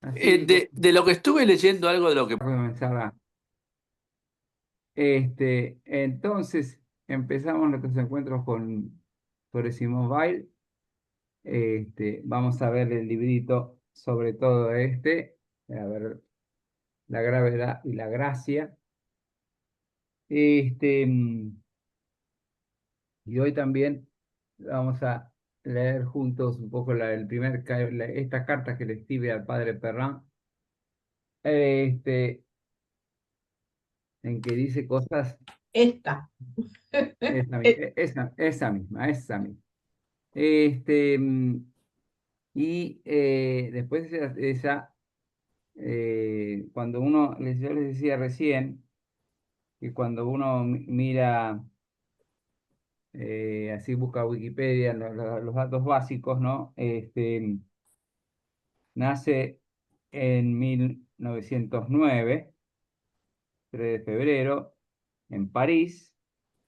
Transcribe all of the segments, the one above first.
Así De lo que estuve leyendo, algo de lo que... comenzaba. Entonces empezamos nuestros encuentros sobre Simone Weil. Vamos a ver el librito sobre todo a ver, la gravedad y la gracia. Este, mm, y hoy también vamos a leer juntos un poco esta carta que le escribe al padre Perrin, este, en que dice cosas, Esta. esa misma. Este, mm, después cuando yo les decía recién, que cuando uno mira, así busca Wikipedia, los datos básicos, ¿no? Nace en 1909, 3 de febrero, en París,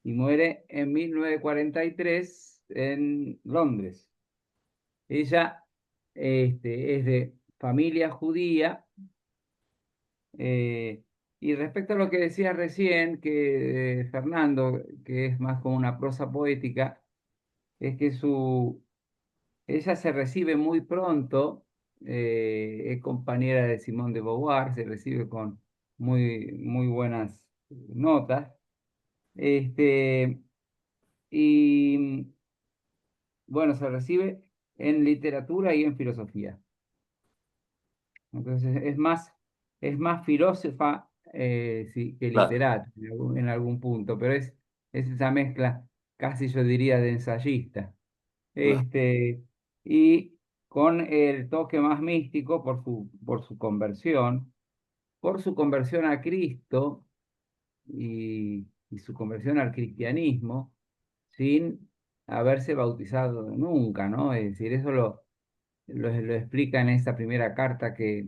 y muere en 1943 en Londres. Ella es de familia judía. Y respecto a lo que decía recién, que Fernando, que es más como una prosa poética, es que ella se recibe muy pronto, es compañera de Simone de Beauvoir, se recibe con muy buenas notas, este, y bueno, se recibe en literatura y en filosofía. Entonces es más filósofa, sí, que Claro. literata en algún punto, pero es esa mezcla, casi yo diría, de ensayista. Claro. Este, y con el toque más místico por su conversión a Cristo y su conversión al cristianismo, sin haberse bautizado nunca, ¿no? Es decir, eso lo explica en esta primera carta que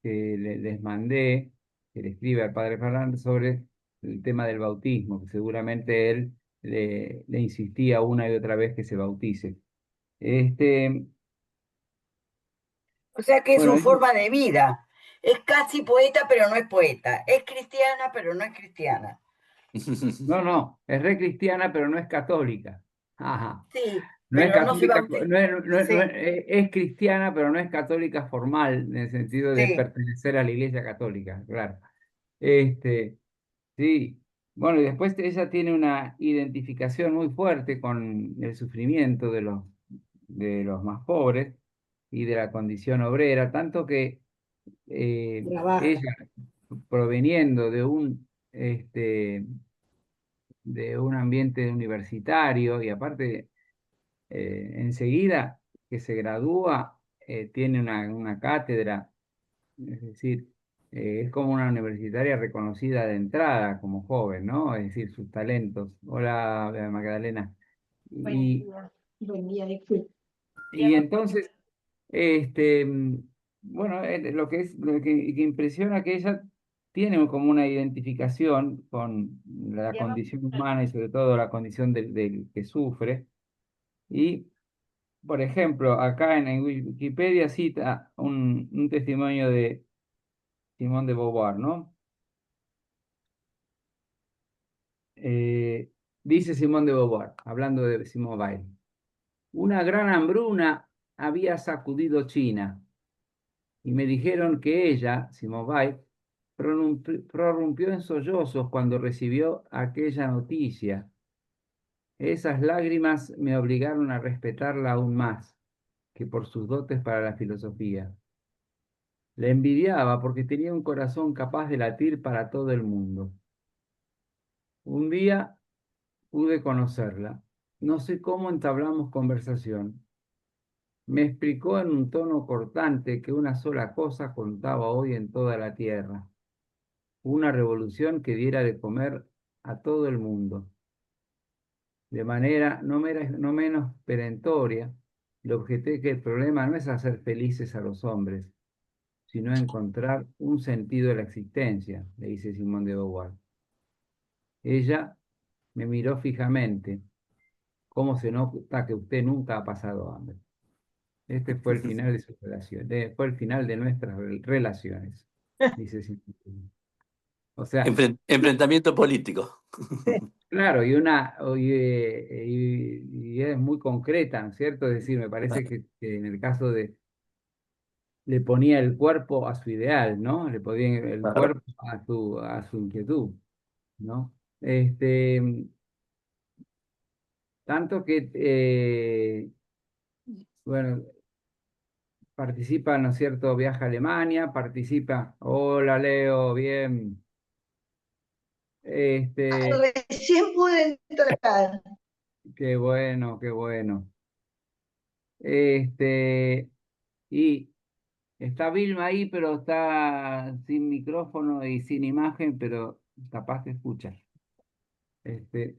les mandé, que le escribe al padre Fernando sobre el tema del bautismo, que seguramente él le insistía una y otra vez que se bautice. Este, O sea que es bueno, su forma de vida. Es casi poeta, pero no es poeta. Es cristiana, pero no es cristiana. no, es re cristiana, pero no es católica. Ajá. Sí, No es pero no se católica, bautiza. no Sí, es cristiana, pero no es católica formal, en el sentido de sí. pertenecer a la Iglesia Católica, claro. Este, Sí, bueno, y después ella tiene una identificación muy fuerte con el sufrimiento de los más pobres y de la condición obrera, tanto que Trabaja. ella, proveniendo de un ambiente universitario y aparte enseguida que se gradúa, tiene una cátedra, es decir, es como una universitaria reconocida de entrada como joven, ¿no? Es decir, sus talentos. Hola, Magdalena. Buen Y, día. Buen día, disculpe. y entonces, este, mm, bueno, lo que impresiona que ella tiene como una identificación con la condición humana y sobre todo la condición del que sufre. Y, por ejemplo, acá en Wikipedia cita un testimonio de Simone de Beauvoir, ¿no? Eh, Dice Simón de Beauvoir, hablando de Simone Weil, una gran hambruna había sacudido China y me dijeron que ella, Simone Weil, prorrumpió en sollozos cuando recibió aquella noticia. Esas lágrimas me obligaron a respetarla aún más que por sus dotes para la filosofía. La envidiaba porque tenía un corazón capaz de latir para todo el mundo. Un día pude conocerla. No sé cómo entablamos conversación. Me explicó en un tono cortante que una sola cosa contaba hoy en toda la tierra, una revolución que diera de comer a todo el mundo. De manera no menos perentoria, le objeté que el problema no es hacer felices a los hombres, sino encontrar un sentido de la existencia, le dice Simón de Beauvoir. Ella me miró fijamente. ¿Cómo se nota que usted nunca ha pasado hambre? Este fue el final de su relación, fue el final de nuestras relaciones, dice Simón de Beauvoir. O sea, Enfrentamiento político. claro, y es muy concreta, ¿no es cierto? Es decir, me parece que en el caso de, le ponía el cuerpo a su ideal, ¿no? Le ponía el Claro. cuerpo a su inquietud, ¿no? Este, tanto que, bueno, participa, ¿no es cierto? Viaja a Alemania, participa, hola Leo, bien. Este, Recién pude entrar. qué bueno, qué bueno. Este, y está Vilma ahí, pero está sin micrófono y sin imagen, pero capaz que escucha. Este,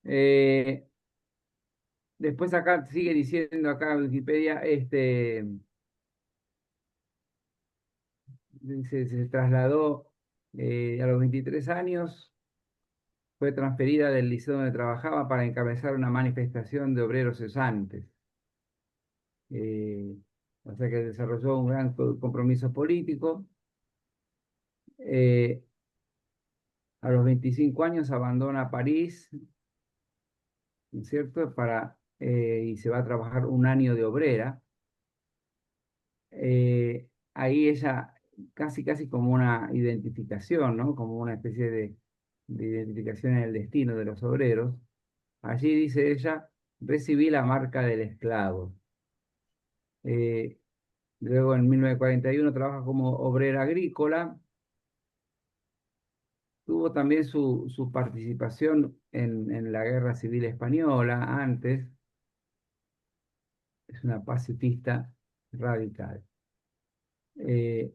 eh, después acá sigue diciendo acá en Wikipedia, se trasladó a los 23 años, fue transferida del liceo donde trabajaba para encabezar una manifestación de obreros cesantes. Eh, o sea que desarrolló un gran compromiso político. Eh, a los 25 años abandona París, ¿no es cierto? Y se va a trabajar un año de obrera. Ahí ella, casi como una identificación, ¿no? Como una especie de identificación en el destino de los obreros. Allí dice ella, recibí la marca del esclavo. Eh, Luego en 1941 trabaja como obrera agrícola. Tuvo también su participación en la Guerra Civil Española antes. Es una pacifista radical. Eh,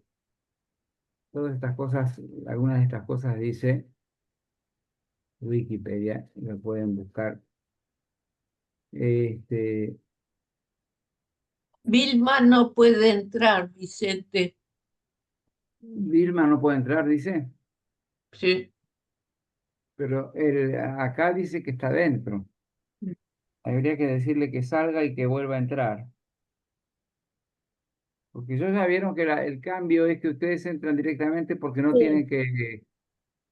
Todas estas cosas, algunas de estas cosas dice Wikipedia, lo pueden buscar. Este, Vilma no puede entrar, Vicente. Vilma no puede entrar, dice, Sí. pero acá dice que está dentro. Habría que decirle que salga y que vuelva a entrar. Porque ellos ya vieron que el cambio es que ustedes entran directamente porque no tienen que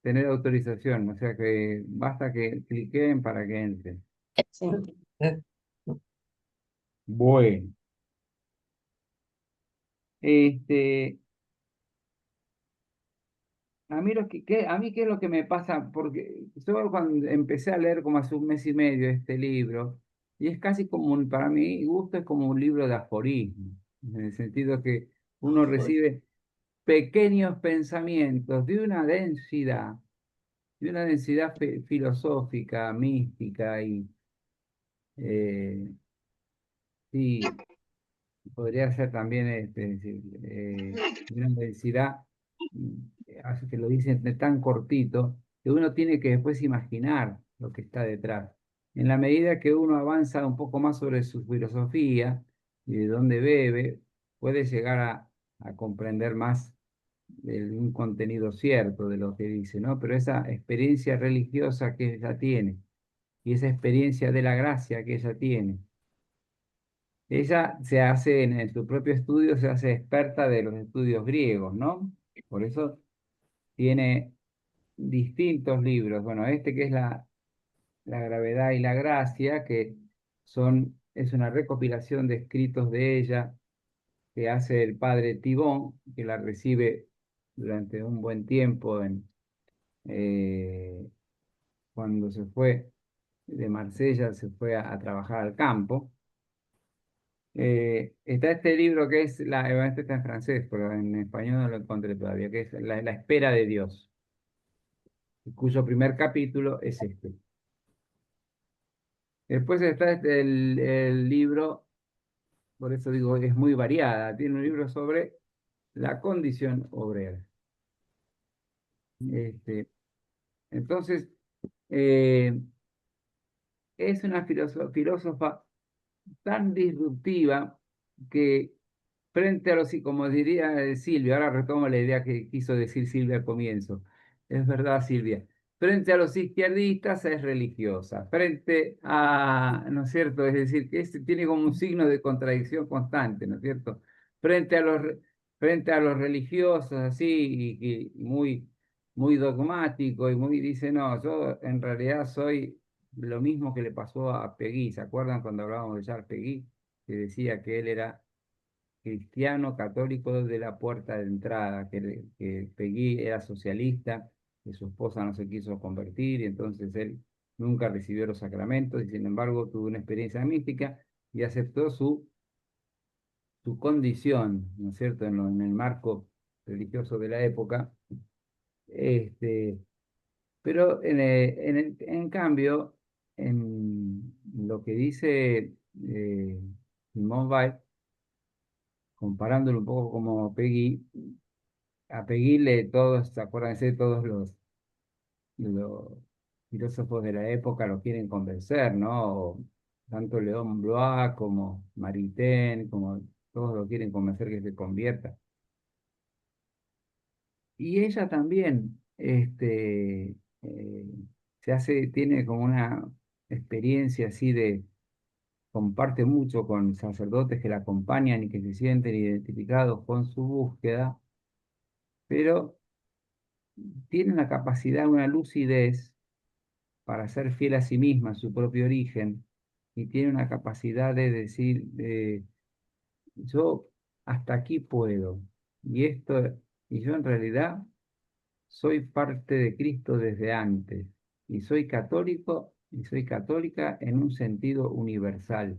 tener autorización. O sea que basta que cliquen para que entren. Sí. Bueno, este, a mí, a mí qué es lo que me pasa, porque yo cuando empecé a leer como hace un mes y medio este libro, y es casi como para mi gusto es como un libro de aforismos, en el sentido que uno recibe pequeños pensamientos de una densidad filosófica, mística y sí, podría ser también de una densidad, hace que lo dicen de tan cortito, que uno tiene que después imaginar lo que está detrás. En la medida que uno avanza un poco más sobre su filosofía y de dónde bebe, puede llegar a comprender más de un contenido cierto de lo que dice, ¿no? Pero esa experiencia religiosa que ella tiene y esa experiencia de la gracia que ella tiene, ella se hace en su propio estudio, se hace experta de los estudios griegos, ¿no? Por eso tiene distintos libros. Bueno, este que es la gravedad y la gracia, que es una recopilación de escritos de ella que hace el padre Tibón, que la recibe durante un buen tiempo eh, cuando se fue de Marsella, se fue a trabajar al campo. Está este libro que es, este está en francés, pero en español no lo encontré todavía, que es La espera de Dios, cuyo primer capítulo es este. Después está el libro, por eso digo, es muy variada, tiene un libro sobre la condición obrera. Este, entonces, eh, es una filósofa tan disruptiva que frente a los, como diría Silvia, ahora retomo la idea que quiso decir Silvia al comienzo, es verdad Silvia, frente a los izquierdistas es religiosa, frente a, ¿no es cierto? Es decir, que este tiene como un signo de contradicción constante, ¿no es cierto? Frente a frente a los religiosos, así, y muy dogmático, y muy dice, no, yo en realidad soy lo mismo que le pasó a Peggy. ¿Se acuerdan cuando hablábamos de Charles Peggy? Que decía que él era cristiano católico de la puerta de entrada, que Peggy era socialista, que su esposa no se quiso convertir, y entonces él nunca recibió los sacramentos, y sin embargo tuvo una experiencia mística y aceptó su condición, ¿no es cierto?, en el marco religioso de la época. Este, pero en cambio, en lo que dice Simone Weil, comparándolo un poco como Peggy, a Peggy todos, acuérdense, todos los filósofos de la época lo quieren convencer, ¿no? Tanto León Blois como Maritain, como todos lo quieren convencer que se convierta. Y ella también, tiene como una experiencia así comparte mucho con sacerdotes que la acompañan y que se sienten identificados con su búsqueda, pero tiene una capacidad, una lucidez para ser fiel a sí misma, a su propio origen, y tiene una capacidad de decir, yo hasta aquí puedo, y y yo en realidad soy parte de Cristo desde antes, y soy católico y soy católica en un sentido universal,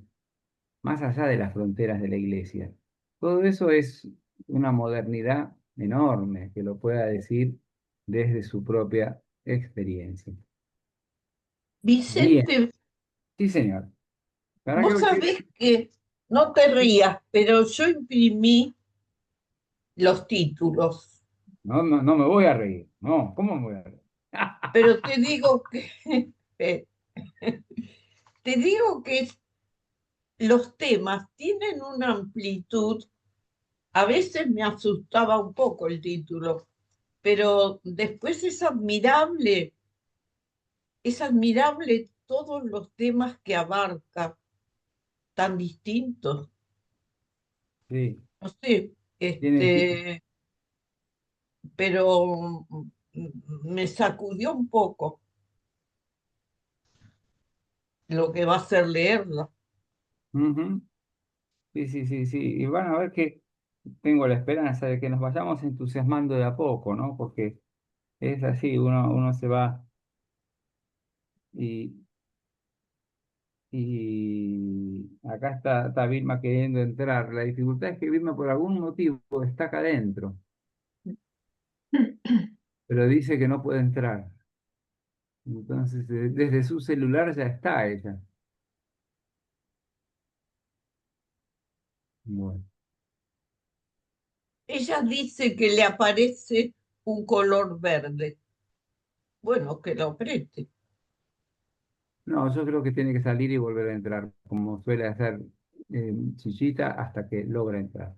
más allá de las fronteras de la iglesia. Todo eso es una modernidad enorme que lo pueda decir desde su propia experiencia. Bien, Vicente, sí, señor. ¿Para vos qué? sabés que, no te rías, pero yo imprimí los títulos, No, no, no me voy a reír. No, ¿cómo me voy a reír? pero te digo que, eh, te digo que los temas tienen una amplitud. A veces me asustaba un poco el título, pero después es admirable todos los temas que abarca, tan distintos. Sí, No sé, tiene, pero me sacudió un poco lo que va a ser leerla. ujú. Sí, sí, sí, sí. Y van a ver que tengo la esperanza de que nos vayamos entusiasmando de a poco, ¿no? Porque es así, uno se va y, y acá está Vilma queriendo entrar. La dificultad es que Vilma por algún motivo está acá adentro, pero dice que no puede entrar. Entonces, desde su celular ya está ella. Bueno. Ella dice que le aparece un color verde. Bueno, que lo apriete. No, yo creo que tiene que salir y volver a entrar, como suele hacer Chichita hasta que logra entrar.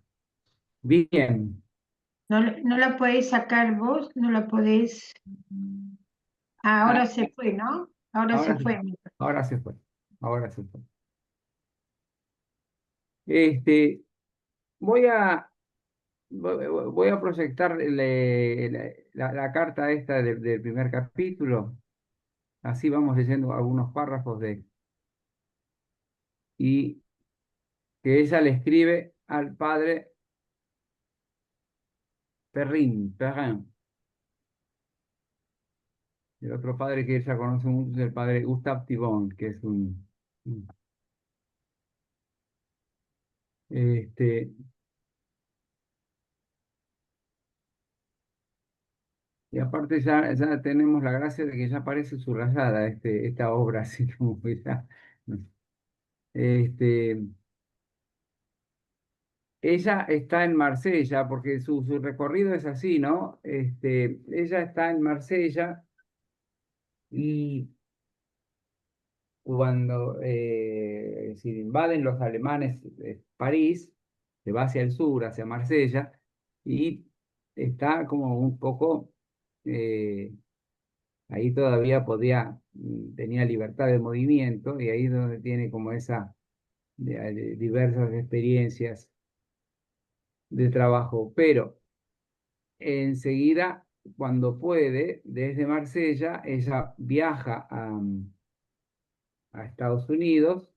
Bien, No la podés sacar vos, no la podés. ah, Ahora se fue, ¿no? Ahora se ahora, fue. ahora se fue, ahora se fue. Este, voy a, voy a proyectar la carta esta del primer capítulo, así vamos leyendo algunos párrafos y que ella le escribe al padre Perrin, el otro padre que ella conoce mucho es el padre Gustave Thibon, que es este, y aparte ya tenemos la gracia de que ya aparece subrayada esta obra, así como que ya, este, ella está en Marsella, porque su recorrido es así, ¿no? Ella está en Marsella y cuando se invaden los alemanes París, se va hacia el sur, hacia Marsella, y está como un poco, eh, Ahí todavía podía, tenía libertad de movimiento y ahí es donde tiene como esa diversas experiencias de trabajo. Pero enseguida, cuando puede, desde Marsella, ella viaja a Estados Unidos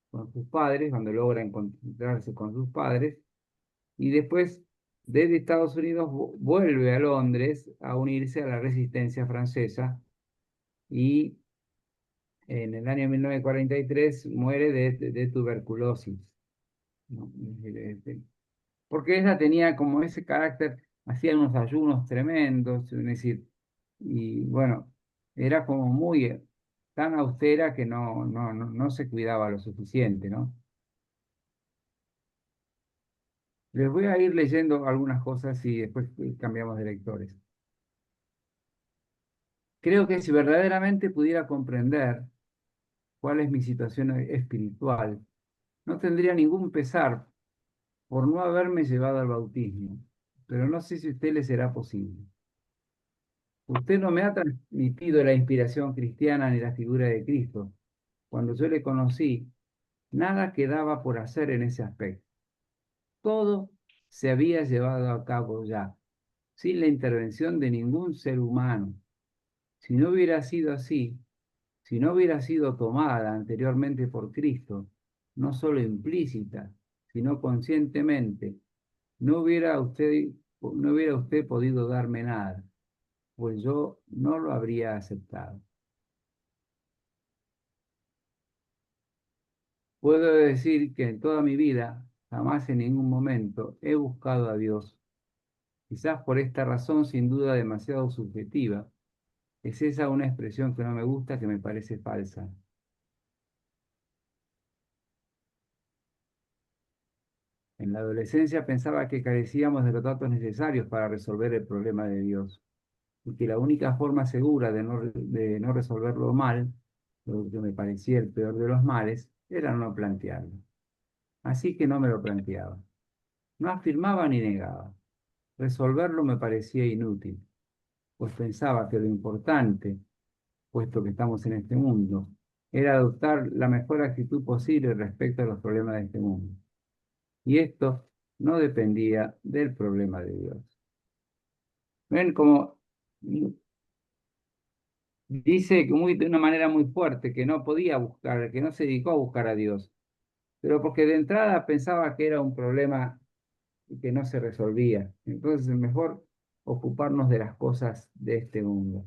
con sus padres, cuando logra encontrarse con sus padres, y después desde Estados Unidos vuelve a Londres a unirse a la resistencia francesa y en el año 1943 muere de tuberculosis, ¿no? Porque ella tenía como ese carácter, hacía unos ayunos tremendos, es decir, y bueno, era como muy tan austera que no se cuidaba lo suficiente, ¿no? Les voy a ir leyendo algunas cosas y después cambiamos de lectores. Creo que si verdaderamente pudiera comprender cuál es mi situación espiritual, no tendría ningún pesar por no haberme llevado al bautismo, pero no sé si a usted le será posible. Usted no me ha transmitido la inspiración cristiana ni la figura de Cristo. Cuando yo le conocí, nada quedaba por hacer en ese aspecto. Todo se había llevado a cabo ya, sin la intervención de ningún ser humano. Si no hubiera sido así, si no hubiera sido tomada anteriormente por Cristo, no solo implícita, sino conscientemente, no hubiera usted podido darme nada, pues yo no lo habría aceptado. Puedo decir que en toda mi vida, jamás en ningún momento he buscado a Dios. Quizás por esta razón, sin duda demasiado subjetiva, es esa una expresión que no me gusta, que me parece falsa. En la adolescencia pensaba que carecíamos de los datos necesarios para resolver el problema de Dios y que la única forma segura de no resolverlo mal, lo que me parecía el peor de los males, era no plantearlo. Así que no me lo planteaba. No afirmaba ni negaba. Resolverlo me parecía inútil, pues pensaba que lo importante, puesto que estamos en este mundo, era adoptar la mejor actitud posible respecto a los problemas de este mundo. Y esto no dependía del problema de Dios. Ven como dice de una manera muy fuerte que no podía buscar, que no se dedicó a buscar a Dios, pero porque de entrada pensaba que era un problema que no se resolvía. Entonces es mejor ocuparnos de las cosas de este mundo.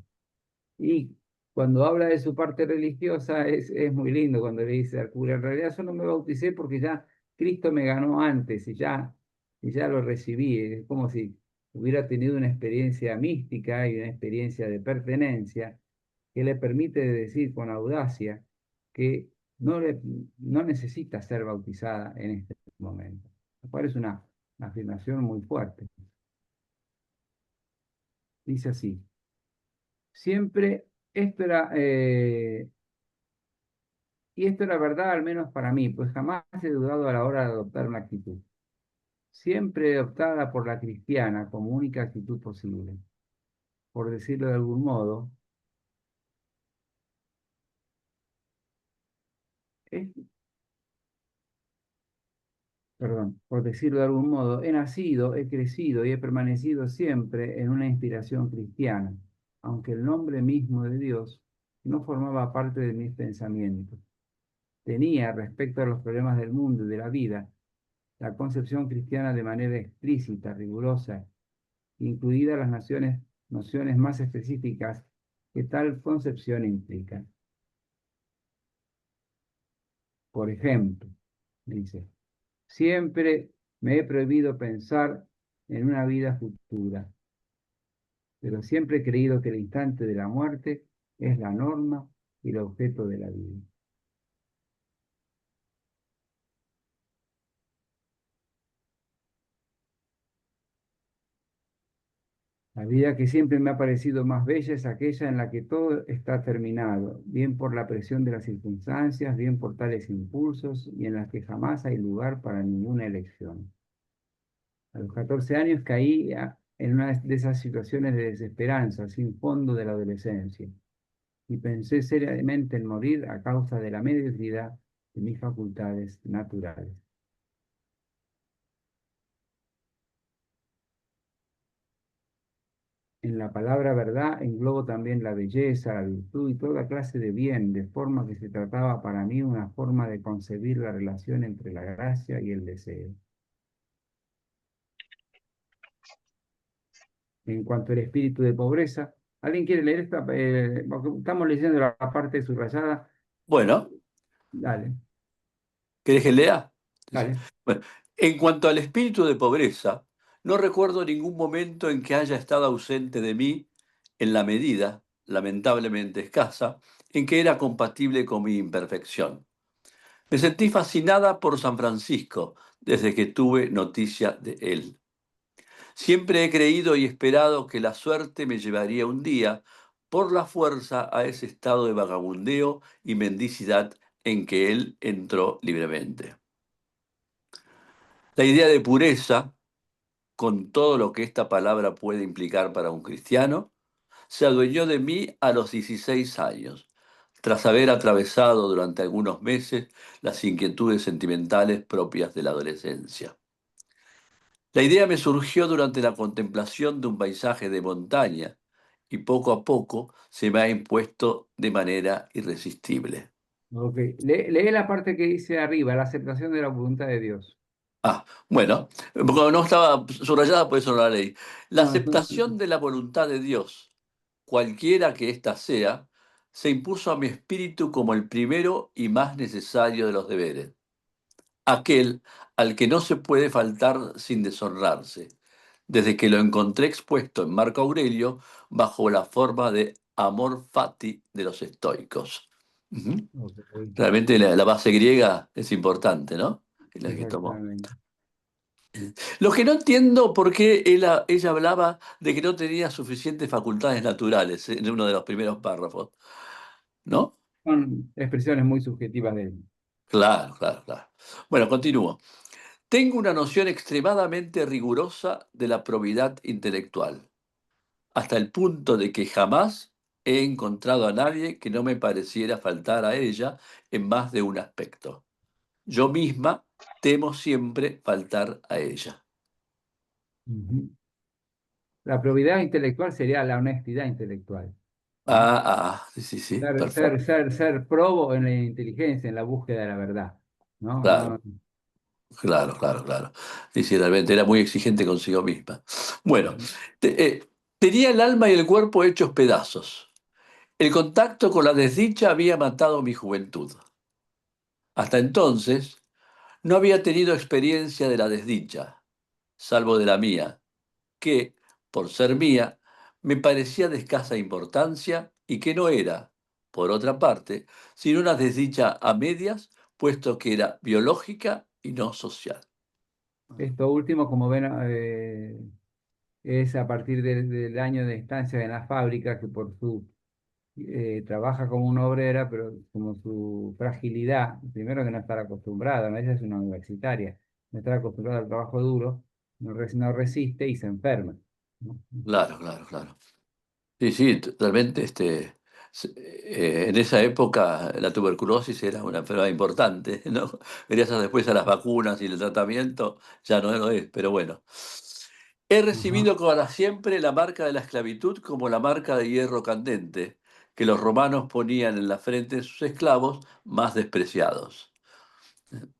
Y cuando habla de su parte religiosa es muy lindo cuando le dice al cura, en realidad yo no me bauticé porque ya Cristo me ganó antes y ya lo recibí. Es como si hubiera tenido una experiencia mística y una experiencia de pertenencia que le permite decir con audacia que no necesita ser bautizada en este momento. Me parece una afirmación muy fuerte. Dice así, siempre esto era, y esto era verdad al menos para mí, pues jamás he dudado a la hora de adoptar una actitud. Siempre optada por la cristiana como única actitud posible. Por decirlo de algún modo, es, por decirlo de algún modo, he nacido, he crecido y he permanecido siempre en una inspiración cristiana, aunque el nombre mismo de Dios no formaba parte de mis pensamientos. Tenía, respecto a los problemas del mundo y de la vida, la concepción cristiana de manera explícita, rigurosa, incluidas las nociones más específicas que tal concepción implica. Por ejemplo, dice, siempre me he prohibido pensar en una vida futura, pero siempre he creído que el instante de la muerte es la norma y el objeto de la vida. La vida que siempre me ha parecido más bella es aquella en la que todo está terminado, bien por la presión de las circunstancias, bien por tales impulsos, y en las que jamás hay lugar para ninguna elección. A los 14 años caí en una de esas situaciones de desesperanza, sin fondo de la adolescencia, y pensé seriamente en morir a causa de la mediocridad de mis facultades naturales. En la palabra verdad englobo también la belleza, la virtud y toda clase de bien, de forma que se trataba para mí una forma de concebir la relación entre la gracia y el deseo. En cuanto al espíritu de pobreza, ¿alguien quiere leer esta? Porque estamos leyendo la parte subrayada. Bueno, Dale, ¿querés que lea? dale. Bueno, en cuanto al espíritu de pobreza, no recuerdo ningún momento en que haya estado ausente de mí en la medida, lamentablemente escasa, en que era compatible con mi imperfección. Me sentí fascinada por San Francisco desde que tuve noticia de él. Siempre he creído y esperado que la suerte me llevaría un día por la fuerza a ese estado de vagabundeo y mendicidad en que él entró libremente. La idea de pureza, con todo lo que esta palabra puede implicar para un cristiano, se adueñó de mí a los 16 años, tras haber atravesado durante algunos meses las inquietudes sentimentales propias de la adolescencia. La idea me surgió durante la contemplación de un paisaje de montaña y poco a poco se me ha impuesto de manera irresistible. Ok, lee la parte que dice arriba, la aceptación de la voluntad de Dios. Bueno, porque no estaba subrayada, por eso no la leí. La No, entonces, aceptación de la voluntad de Dios, cualquiera que ésta sea, se impuso a mi espíritu como el primero y más necesario de los deberes, aquel al que no se puede faltar sin deshonrarse, desde que lo encontré expuesto en Marco Aurelio bajo la forma de amor fati de los estoicos. Ujú. ok, Realmente la base griega es importante, ¿no? La que tomó. exactamente. Lo que no entiendo por qué ella hablaba de que no tenía suficientes facultades naturales en uno de los primeros párrafos, ¿no? Son expresiones muy subjetivas de él. Claro, claro, claro. Bueno, continúo. Tengo una noción extremadamente rigurosa de la probidad intelectual, hasta el punto de que jamás he encontrado a nadie que no me pareciera faltar a ella en más de un aspecto. Yo misma temo siempre faltar a ella. Ujú. La probidad intelectual sería la honestidad intelectual, ¿no? Sí, sí, sí, Ser, perfecto. ser probo en la inteligencia, en la búsqueda de la verdad, ¿no? Claro, No, claro, claro, claro. Sí, sí, realmente era muy exigente consigo misma. Bueno, tenía el alma y el cuerpo hechos pedazos. El contacto con la desdicha había matado mi juventud. Hasta entonces no había tenido experiencia de la desdicha, salvo de la mía, que, por ser mía, me parecía de escasa importancia y que no era, por otra parte, sino una desdicha a medias, puesto que era biológica y no social. esto último, como ven, es a partir del año de estancia en la fábrica que por su trabaja como una obrera, pero como su fragilidad, primero que no estar acostumbrada, ¿no? Ella es una universitaria, no estar acostumbrada al trabajo duro, no resiste y se enferma, ¿no? Claro, claro, claro. Sí, sí, totalmente. En esa época la tuberculosis era una enfermedad importante, ¿no? Gracias después a las vacunas y el tratamiento ya no lo es, pero bueno. He Ajá. recibido para siempre la marca de la esclavitud como la marca de hierro candente que los romanos ponían en la frente de sus esclavos más despreciados.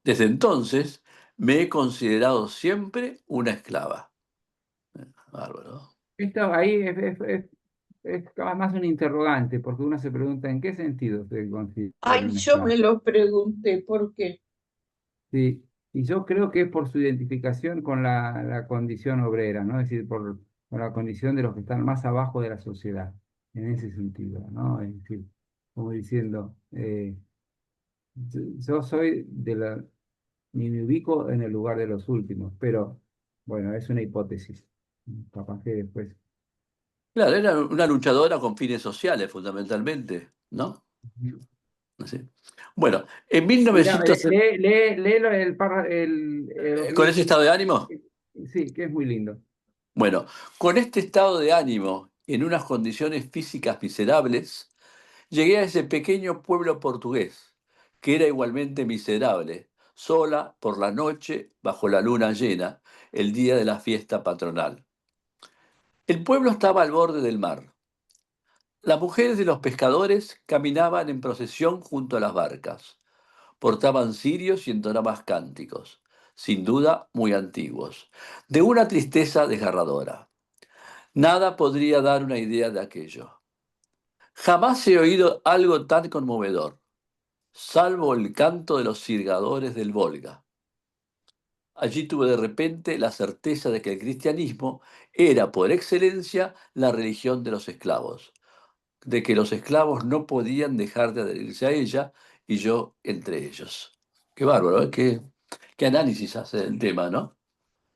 Desde entonces me he considerado siempre una esclava. Bárbaro. Esto ahí es cada vez más un interrogante, porque uno se pregunta en qué sentido se considera Ay, un yo me esclavo. lo pregunté, ¿por qué? Sí, y yo creo que es por su identificación con la condición obrera, ¿no? Es decir, por la condición de los que están más abajo de la sociedad, en ese sentido, ¿no? Es decir, como diciendo, yo soy ni me ubico en el lugar de los últimos, pero bueno, es una hipótesis. Capaz que después. Claro, era una luchadora con fines sociales, fundamentalmente, ¿no? Así. Bueno, en Mira, 1900, lee el, con ese estado de ánimo, sí, que es muy lindo. Bueno, con este estado de ánimo, en unas condiciones físicas miserables, llegué a ese pequeño pueblo portugués, que era igualmente miserable, sola por la noche bajo la luna llena, el día de la fiesta patronal. El pueblo estaba al borde del mar. Las mujeres de los pescadores caminaban en procesión junto a las barcas. Portaban cirios y entonaban cánticos, sin duda muy antiguos, de una tristeza desgarradora. Nada podría dar una idea de aquello. Jamás he oído algo tan conmovedor, salvo el canto de los sirgadores del Volga. Allí tuve de repente la certeza de que el cristianismo era por excelencia la religión de los esclavos, de que los esclavos no podían dejar de adherirse a ella y yo entre ellos. Qué bárbaro, ¿eh? Qué análisis hace del tema, ¿no?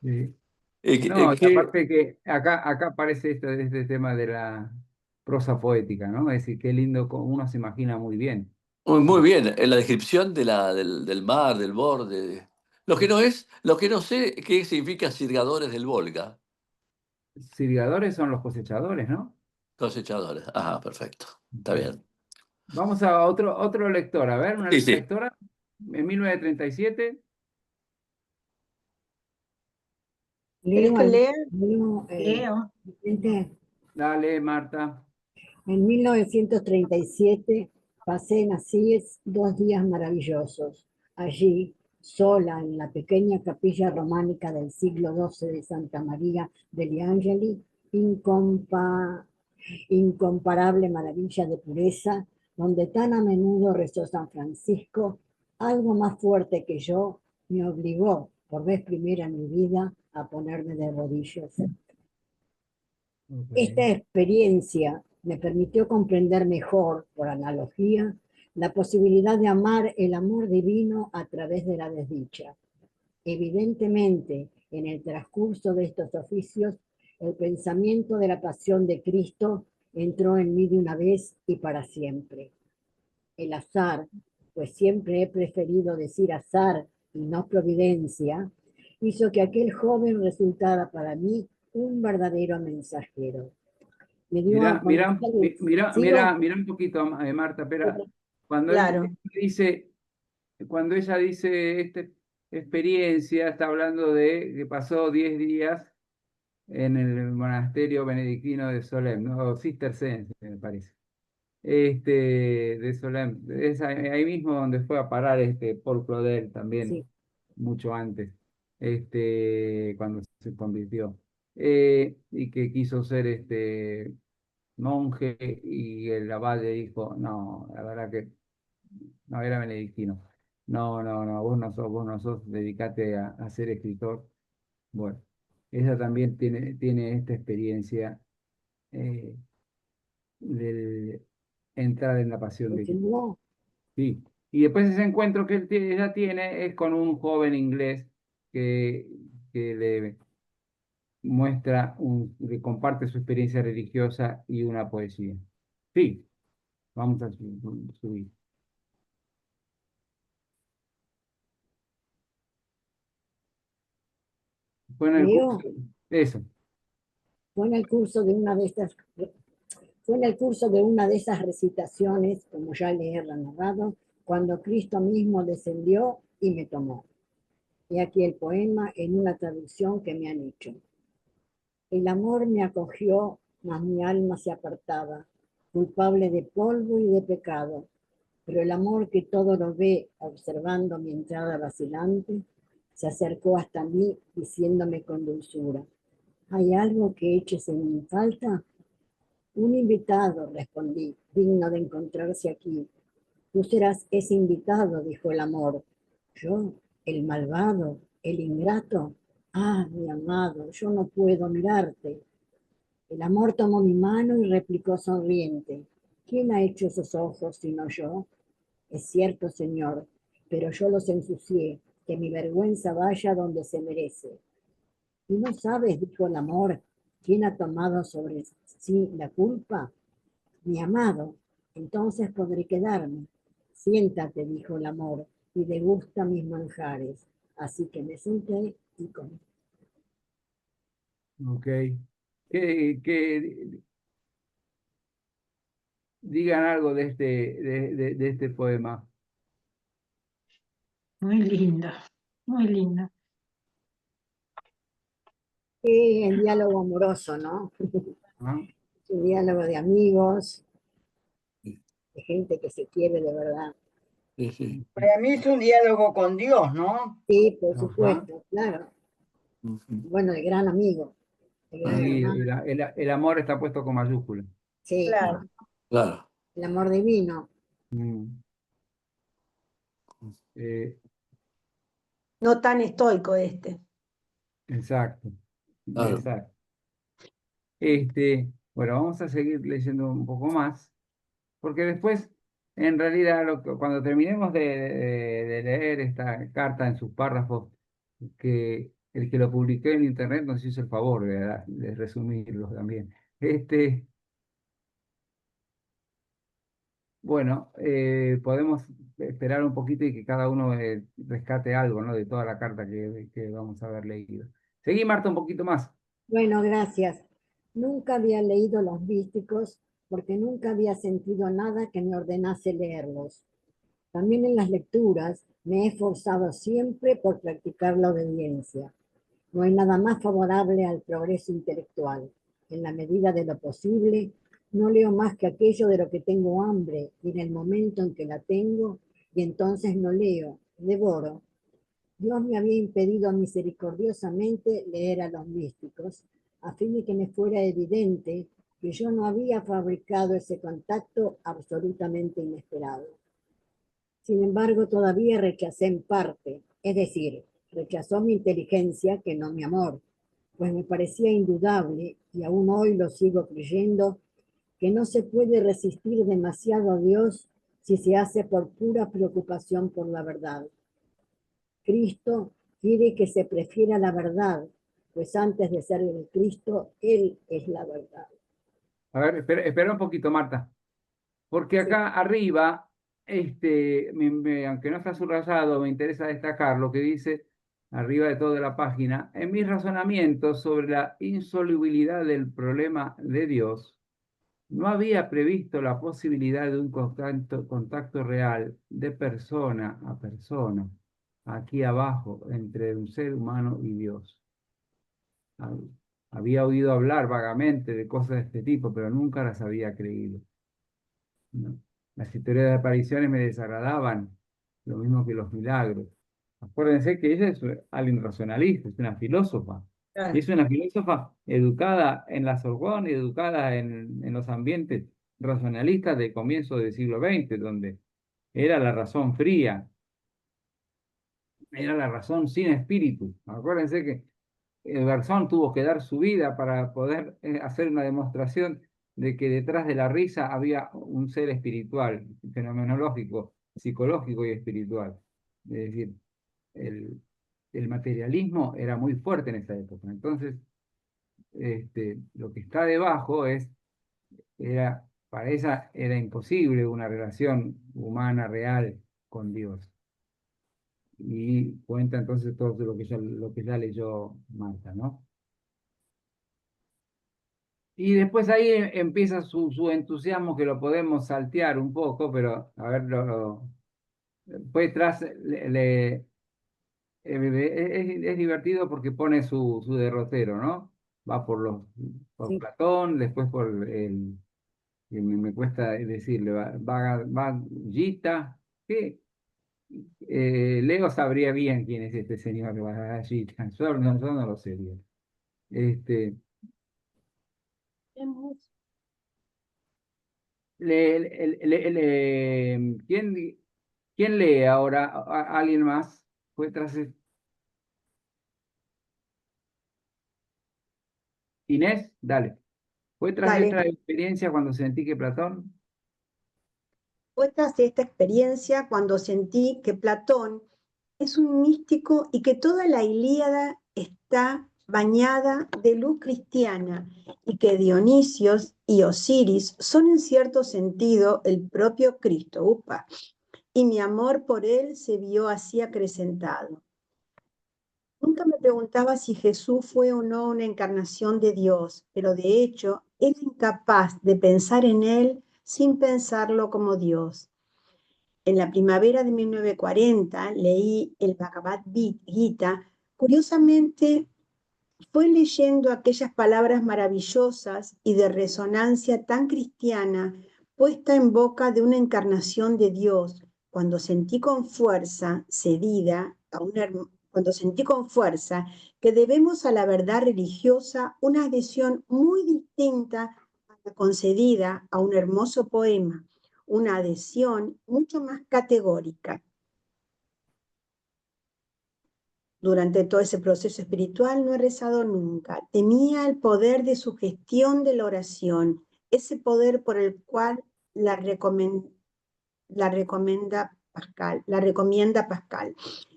Sí. No, y Que, aparte que acá aparece este tema de la prosa poética, ¿no? Es decir, qué lindo, uno se imagina muy bien. muy bien, en la descripción del mar, del borde. Lo que no sé, qué significa sirgadores del Volga, Sirgadores son los cosechadores, ¿no? cosechadores. Ajá, perfecto. Está bien. Vamos a otro lector. A ver, una Sí, sí. lectora en 1937. ¿Querés Leo, que lea? Leo. Vicente, Dale, Marta. en 1937 pasé en Asís 2 días maravillosos. Allí, sola en la pequeña capilla románica del siglo XII de Santa María degli Angeli, incomparable maravilla de pureza, donde tan a menudo rezó San Francisco, algo más fuerte que yo me obligó, por vez primera en mi vida, a ponerme de rodillas. Esta Ok. experiencia me permitió comprender mejor, por analogía, la posibilidad de amar el amor divino a través de la desdicha. Evidentemente, en el transcurso de estos oficios, el pensamiento de la pasión de Cristo entró en mí de una vez y para siempre. El azar, pues siempre he preferido decir azar y no providencia, hizo que aquel joven resultara para mí un verdadero mensajero. Me dio a Mira, mira, conocer, mira, sigo, mira, mira un poquito, Marta, espera. Cuando Claro. dice, cuando ella dice esta experiencia, está hablando de que pasó 10 días en el monasterio benedictino de Solem, ¿no? Cisterciense, me parece. De Solem. Es ahí mismo donde fue a parar Paul Claudel también, sí, mucho antes, cuando se convirtió. Y que quiso ser monje y el abad le dijo, no, la verdad que no era benedictino. No, no, no, vos no sos, dedicate a ser escritor. Bueno, ella también tiene esta experiencia eh, de entrar en la pasión de Cristo. continuó. Sí. Y después ese encuentro que ella tiene es con un joven inglés que, que le muestra, que comparte su experiencia religiosa y una poesía. Sí, vamos a subir. Fue en el curso. Leo Eso. fue en el curso de una de estas, fue en el curso de una de esas recitaciones, como ya le he narrado, cuando Cristo mismo descendió y me tomó. Y aquí el poema en una traducción que me han hecho. El amor me acogió, mas mi alma se apartaba, culpable de polvo y de pecado. Pero el amor que todo lo ve, observando mi entrada vacilante, se acercó hasta mí diciéndome con dulzura: ¿hay algo que eches en falta? Un invitado, respondí, digno de encontrarse aquí. Tú serás ese invitado, dijo el amor. Yo, el malvado, el ingrato. Ah, mi amado, yo no puedo mirarte. El amor tomó mi mano y replicó sonriente: ¿quién ha hecho esos ojos sino yo? Es cierto, señor, pero yo los ensucié, que mi vergüenza vaya donde se merece. ¿Y no sabes, dijo el amor, quién ha tomado sobre sí la culpa? Mi amado. Entonces podré quedarme. Siéntate, dijo el amor, y degusta mis manjares. Así que me senté y comí. Ok. Que digan algo de de este poema. Muy lindo, muy lindo. El diálogo amoroso, ¿no? ¿Ah? Un diálogo de amigos, de gente que se quiere de verdad. Sí. Para mí es un diálogo con Dios, ¿no? Sí, por Ajá. supuesto, claro. Ujú. Bueno, el gran amigo, el gran Sí, hermano. el amor está puesto con mayúscula. Sí, Claro. Claro. el amor divino. Mm. Eh, No tan estoico este. exacto, Claro. exacto. Bueno, vamos a seguir leyendo un poco más, porque después, en realidad, cuando terminemos de leer esta carta en sus párrafos, que el que lo publiqué en internet nos hizo el favor de resumirlos también. Bueno, podemos esperar un poquito y que cada uno rescate algo, ¿no? De toda la carta que vamos a haber leído. Seguí, Marta, un poquito más. Bueno, gracias. Nunca había leído los místicos porque nunca había sentido nada que me ordenase leerlos. También en las lecturas me he esforzado siempre por practicar la obediencia. No hay nada más favorable al progreso intelectual. En la medida de lo posible, no leo más que aquello de lo que tengo hambre y en el momento en que la tengo, y entonces no leo, devoro. Dios me había impedido misericordiosamente leer a los místicos, a fin de que me fuera evidente que yo no había fabricado ese contacto absolutamente inesperado. Sin embargo, todavía rechacé en parte, es decir, rechazó mi inteligencia que no mi amor, pues me parecía indudable, y aún hoy lo sigo creyendo, que no se puede resistir demasiado a Dios si se hace por pura preocupación por la verdad. Cristo quiere que se prefiera la verdad, pues antes de ser el Cristo, Él es la verdad. A ver, espera un poquito, Marta, porque Sí. acá arriba, aunque no está subrayado, me interesa destacar lo que dice arriba de toda la página. En mis razonamientos sobre la insolubilidad del problema de Dios, no había previsto la posibilidad de un contacto real de persona a persona, aquí abajo, entre un ser humano y Dios. Había oído hablar vagamente de cosas de este tipo, pero nunca las había creído, ¿no? Las historias de apariciones me desagradaban, lo mismo que los milagros. Acuérdense que ella es alguien racionalista, es una filósofa. Y es una filósofa educada en la Sorbonne, educada en los ambientes racionalistas del comienzo del siglo XX, donde era la razón fría, era la razón sin espíritu. Acuérdense que Garzón tuvo que dar su vida para poder hacer una demostración de que detrás de la risa había un ser espiritual, fenomenológico, psicológico y espiritual. Es decir, el, el materialismo era muy fuerte en esa época. Entonces, lo que está debajo para ella era imposible una relación humana real con Dios. Y cuenta entonces todo lo que ya leyó Marta, ¿no? Y después ahí empieza su entusiasmo que lo podemos saltear un poco, pero a ver, después tras es divertido porque pone su derrotero, ¿no? Va por Sí. Platón, después por que me cuesta decirle, va Gita, que Leo sabría bien quién es este señor Gita, yo no lo sé bien. Este, ¿quién lee ahora? ¿Alguien más? ¿Fue tras Inés? Dale. ¿Fue tras Dale. esta experiencia cuando sentí que Platón? Fue tras esta experiencia cuando sentí que Platón es un místico y que toda la Ilíada está bañada de luz cristiana y que Dionisios y Osiris son en cierto sentido el propio Cristo. Y mi amor por él se vio así acrecentado. Nunca me preguntaba si Jesús fue o no una encarnación de Dios, pero de hecho era incapaz de pensar en él sin pensarlo como Dios. En la primavera de 1940 leí el Bhagavad Gita. Curiosamente, fue leyendo aquellas palabras maravillosas y de resonancia tan cristiana puesta en boca de una encarnación de Dios, cuando sentí con fuerza, cuando sentí con fuerza que debemos a la verdad religiosa una adhesión muy distinta a la concedida a un hermoso poema, una adhesión mucho más categórica. Durante todo ese proceso espiritual no he rezado nunca. Temía el poder de sugestión de la oración, ese poder por el cual la recomienda Pascal.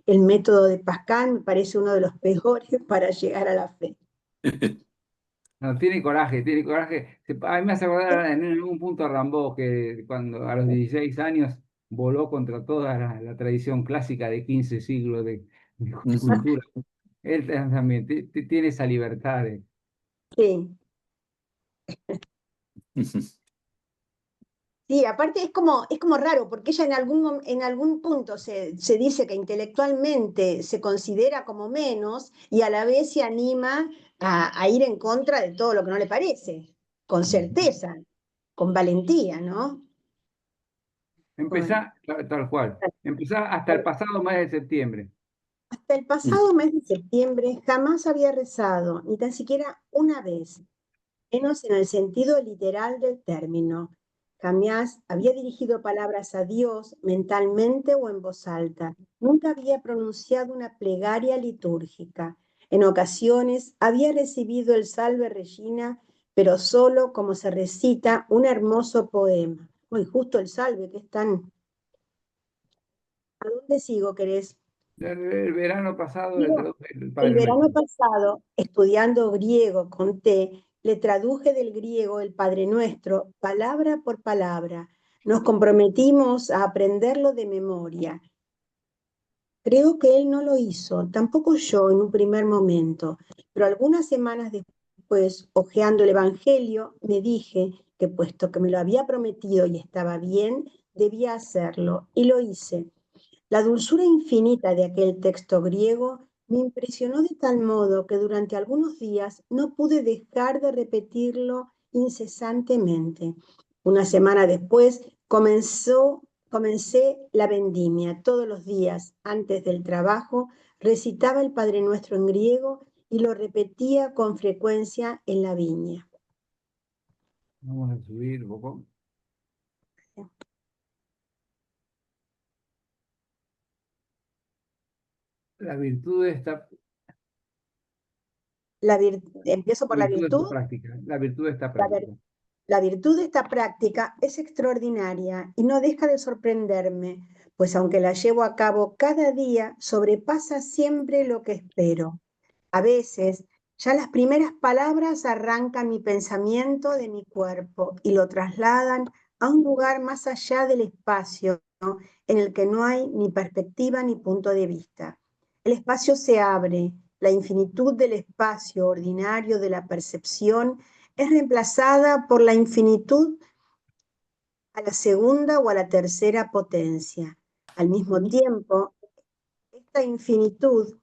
El método de Pascal me parece uno de los peores para llegar a la fe. No, tiene coraje, tiene coraje. A mí me hace acordar en algún punto a Rimbaud, que cuando a los 16 años voló contra toda la tradición clásica de 15 siglos de cultura. Él también tiene esa libertad de... Sí. Sí, aparte es como raro, porque ella en algún punto se dice que intelectualmente se considera como menos y a la vez se anima a ir en contra de todo lo que no le parece, con certeza, con valentía, ¿no? Con- Empezá, tal cual, empezá hasta el pasado mes de septiembre. Hasta el pasado mes de septiembre jamás había rezado, ni tan siquiera una vez, menos en el sentido literal del término. Jamás había dirigido palabras a Dios mentalmente o en voz alta. Nunca había pronunciado una plegaria litúrgica. En ocasiones había recibido el Salve Regina, pero solo como se recita un hermoso poema. Uy, justo el Salve, que es tan... ¿A dónde sigo, querés? El verano pasado le Digo, traduje el el Padre verano Nuestro. pasado, estudiando griego con T, le traduje del griego el Padre Nuestro, palabra por palabra. Nos comprometimos a aprenderlo de memoria. Creo que él no lo hizo, tampoco yo en un primer momento, pero algunas semanas después, hojeando el Evangelio, me dije que puesto que me lo había prometido y estaba bien, debía hacerlo, y lo hice. La dulzura infinita de aquel texto griego me impresionó de tal modo que durante algunos días no pude dejar de repetirlo incesantemente. Una semana después comencé la vendimia. Todos los días, antes del trabajo, recitaba el Padre Nuestro en griego y lo repetía con frecuencia en la viña. Vamos a subir un poco. La virtud de esta, Empiezo la por la virtud de esta virtud. práctica. La virtud de esta La, ver- práctica. la virtud de esta práctica es extraordinaria y no deja de sorprenderme, pues aunque la llevo a cabo cada día, sobrepasa siempre lo que espero. A veces, ya las primeras palabras arrancan mi pensamiento de mi cuerpo y lo trasladan a un lugar más allá del espacio, ¿no? En el que no hay ni perspectiva ni punto de vista. El espacio se abre, la infinitud del espacio ordinario de la percepción es reemplazada por la infinitud a la segunda o a la tercera potencia. Al mismo tiempo, esta infinitud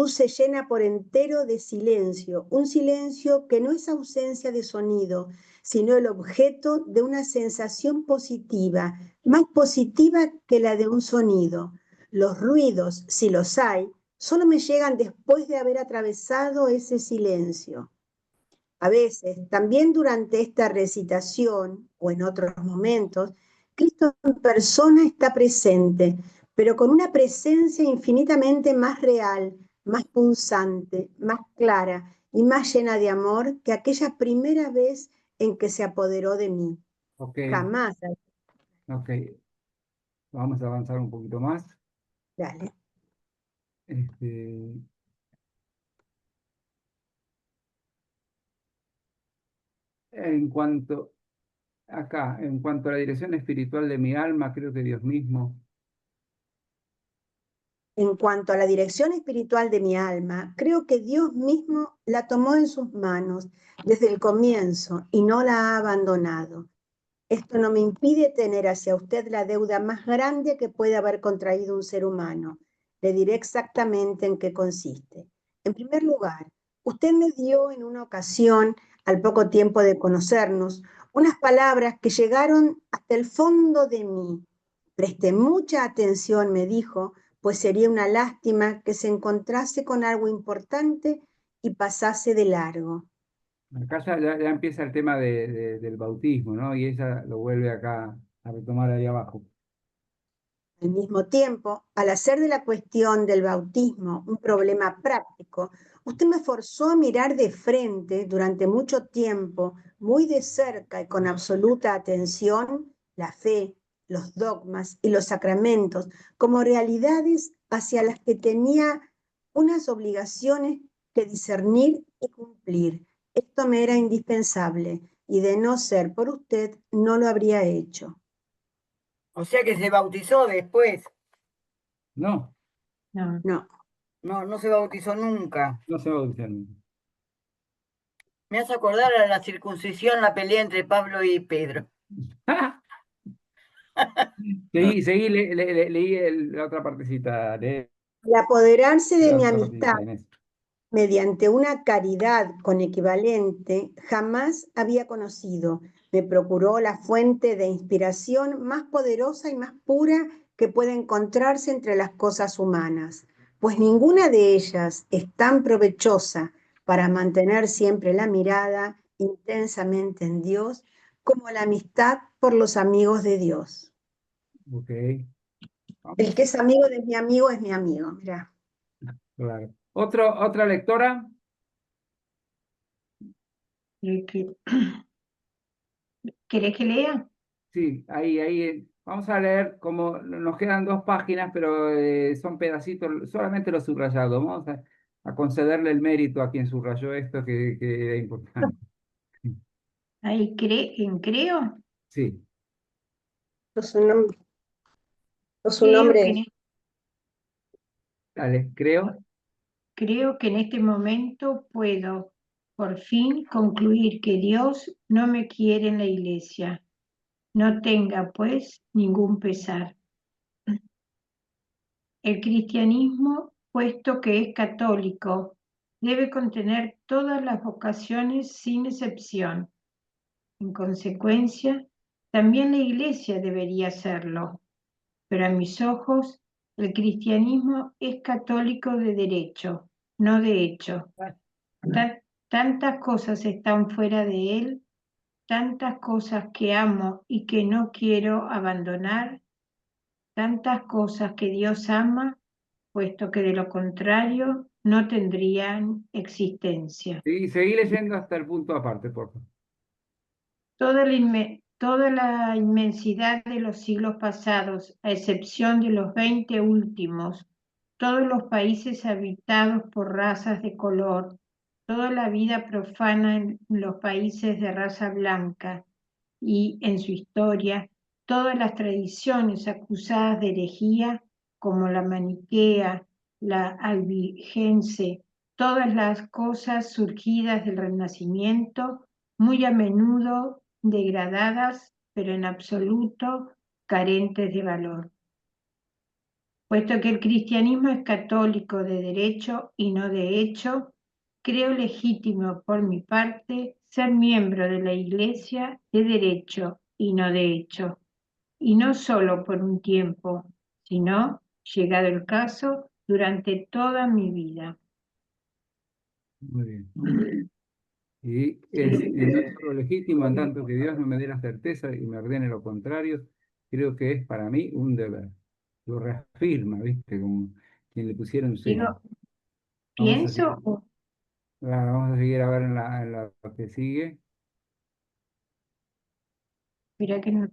se llena por entero de silencio, un silencio que no es ausencia de sonido, sino el objeto de una sensación positiva, más positiva que la de un sonido. Los ruidos, si los hay, solo me llegan después de haber atravesado ese silencio. A veces, también durante esta recitación o en otros momentos, Cristo en persona está presente, pero con una presencia infinitamente más real, más punzante, más clara y más llena de amor que aquella primera vez en que se apoderó de mí. Ok, Jamás. ok. Vamos a avanzar un poquito más. Dale. Este, en cuanto, acá, en cuanto a la dirección espiritual de mi alma, creo que Dios mismo En cuanto a la dirección espiritual de mi alma, creo que Dios mismo la tomó en sus manos desde el comienzo y no la ha abandonado. Esto no me impide tener hacia usted la deuda más grande que puede haber contraído un ser humano. Le diré exactamente en qué consiste. En primer lugar, usted me dio en una ocasión, al poco tiempo de conocernos, unas palabras que llegaron hasta el fondo de mí. Preste mucha atención, me dijo, pues sería una lástima que se encontrase con algo importante y pasase de largo. Acá ya empieza el tema del bautismo, ¿no? Y ella lo vuelve acá a retomar ahí abajo. Al mismo tiempo, al hacer de la cuestión del bautismo un problema práctico, usted me forzó a mirar de frente durante mucho tiempo, muy de cerca y con absoluta atención, la fe, los dogmas y los sacramentos como realidades hacia las que tenía unas obligaciones que discernir y cumplir. Esto me era indispensable y de no ser por usted no lo habría hecho. O sea que se bautizó después. No, No. No. No, no se bautizó nunca. no se va a bautizar nunca. Me hace acordar a la circuncisión, la pelea entre Pablo y Pedro. Seguí, leí la otra partecita. Leí Al apoderarse de la mi otra amistad partecita, Inés. mediante una caridad con equivalente, jamás había conocido. Me procuró la fuente de inspiración más poderosa y más pura que puede encontrarse entre las cosas humanas, pues ninguna de ellas es tan provechosa para mantener siempre la mirada intensamente en Dios como la amistad por los amigos de Dios. Ok. El que es amigo de mi amigo es mi amigo, mirá. Claro. ¿Otra lectora? ¿Querés que lea? Sí, ahí. Vamos a leer, como nos quedan 2 páginas, pero son pedacitos, solamente los subrayados. Vamos a concederle el mérito a quien subrayó esto, que era importante. Ahí creo. Sí, Es un nombre, es un Creo que, nombre. dale, creo. creo que en este momento puedo por fin concluir que Dios no me quiere en la iglesia. No tenga, pues, ningún pesar. El cristianismo, puesto que es católico, debe contener todas las vocaciones sin excepción. En consecuencia, también la iglesia debería hacerlo, pero a mis ojos el cristianismo es católico de derecho, no de hecho. Tantas cosas están fuera de él, tantas cosas que amo y que no quiero abandonar, tantas cosas que Dios ama, puesto que de lo contrario no tendrían existencia. Sí, seguí leyendo hasta el punto aparte, por favor. Toda la inmensidad de los siglos pasados, a excepción de los 20 últimos, todos los países habitados por razas de color, toda la vida profana en los países de raza blanca y en su historia, todas las tradiciones acusadas de herejía, como la maniquea, la albigense, todas las cosas surgidas del Renacimiento, muy a menudo degradadas, pero en absoluto carentes de valor. Puesto que el cristianismo es católico de derecho y no de hecho, creo legítimo por mi parte ser miembro de la Iglesia de derecho y no de hecho, y no solo por un tiempo, sino, llegado el caso, durante toda mi vida. Muy bien. Y no solo legítimo en tanto que Dios no me dé la certeza y me ordene lo contrario, creo que es para mí un deber. Lo reafirma, ¿viste? Como quien le pusiera un sello. Digo, Vamos a seguir, pienso, vamos a seguir a ver en la que sigue. mira que no